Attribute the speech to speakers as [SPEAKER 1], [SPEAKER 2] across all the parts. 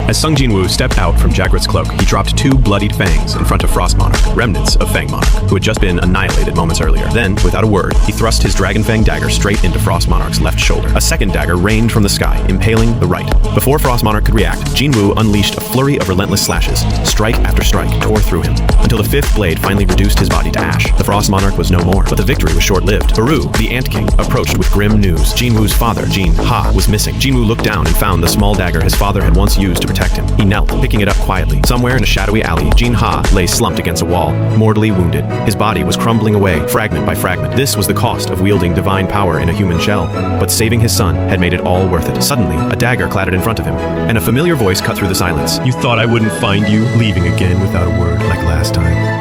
[SPEAKER 1] As Sung Jinwoo stepped out from Jagrat's cloak, he dropped 2 bloodied fangs in front of Frost Monarch, remnants of Fang Monarch, who had just been annihilated moments earlier. Then, without a word, he thrust his Dragon Fang dagger straight into Frost Monarch's left shoulder. A second dagger rained from the sky, impaling the right. Before Frost Monarch could react, Jinwoo unleashed a flurry of relentless slashes. Strike after strike tore through him, until the 5th blade finally reduced his body to ash. The Frost Monarch was no more, but the victory was short-lived. Baru, the Ant King, approached with grim news. Jinwoo's father, Jin Ha, was missing. Jinwoo looked down and found the small dagger his father had once used to protect him. He knelt, picking it up quietly. Somewhere in a shadowy alley, Jin Ha lay slumped against a wall, mortally wounded. His body was crumbling away, fragment by fragment. This was the cost of wielding divine power in a human shell, but saving his son had made it all worth it. Suddenly, a dagger clattered in front of him, and a familiar voice cut through the silence.
[SPEAKER 2] You thought I wouldn't find you, leaving again without a word like last time.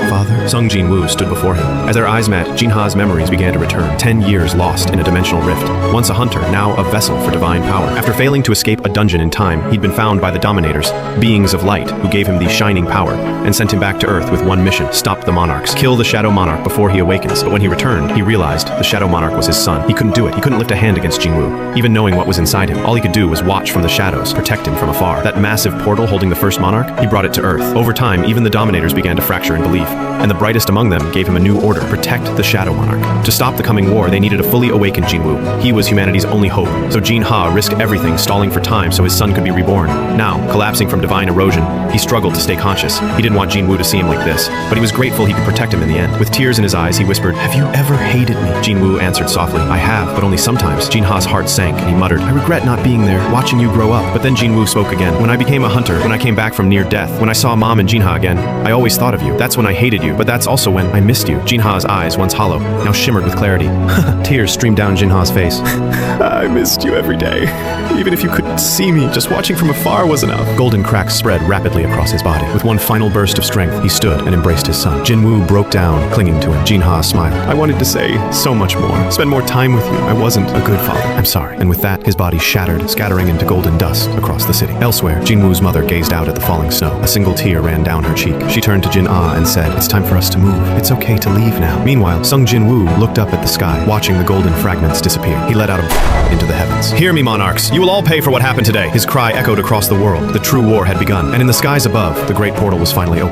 [SPEAKER 2] Father?
[SPEAKER 1] Sung Jinwoo stood before him. As their eyes met, Jin Ha's memories began to return. 10 years lost in a dimensional rift. Once a hunter, now a vessel for divine power. After failing to escape a dungeon in time, he'd been found by the Dominators, beings of light, who gave him the shining power, and sent him back to Earth with one mission: stop the Monarchs. Kill the Shadow Monarch before he awakens. But when he returned, he realized the Shadow Monarch was his son. He couldn't do it. He couldn't lift a hand against Jinwoo. Even knowing what was inside him, all he could do was watch from the shadows, protect him from afar. That massive portal holding the first Monarch, he brought it to Earth. Over time, even the Dominators began to fracture in belief, and the brightest among them gave him a new order: protect the Shadow Monarch. To stop the coming war, they needed a fully awakened Jinwoo. He was humanity's only hope, so Jin Ha risked everything, stalling for time so his son could be reborn. Now, collapsing from divine erosion, he struggled to stay conscious. He didn't want Jinwoo to see him like this, but he was grateful he could protect him in the end. With tears in his eyes, he whispered, "Have you ever hated me?" Jinwoo answered softly, "I have, but only sometimes." Jin Ha's heart sank, and he muttered, "I regret not being there, watching you grow up." But then Jinwoo spoke again. "When I became a hunter, when I came back from near death, when I saw Mom and Jin Ha again, I always thought of you. That's when I hated you, but that's also when I missed you." Jin Ha's eyes, once hollow, now shimmered with clarity. Tears streamed down Jin Ha's face.
[SPEAKER 2] I missed you every day. Even if you couldn't see me, just watching from afar was enough.
[SPEAKER 1] Golden cracks spread rapidly across his body. With one final burst of strength, he stood and embraced his son. Jinwoo broke down, clinging to him. Jin Ha smiled.
[SPEAKER 2] I wanted to say so much more. Spend more time with you. I wasn't a good father.
[SPEAKER 1] I'm sorry. And with that, his body shattered, scattering into golden dust across the city. Elsewhere, Jinwoo's mother gazed out at the falling snow. A single tear ran down her cheek. She turned to Jin Ah and said, "It's time for us to move. It's okay to leave now." Meanwhile, Sung Jinwoo looked up at the sky, watching the golden fragments disappear. He let out a into the heavens. "Hear me, monarchs! You will all pay for what happened today." His cry echoed across the world. The true war had begun, and in the skies above, the great portal was finally opened.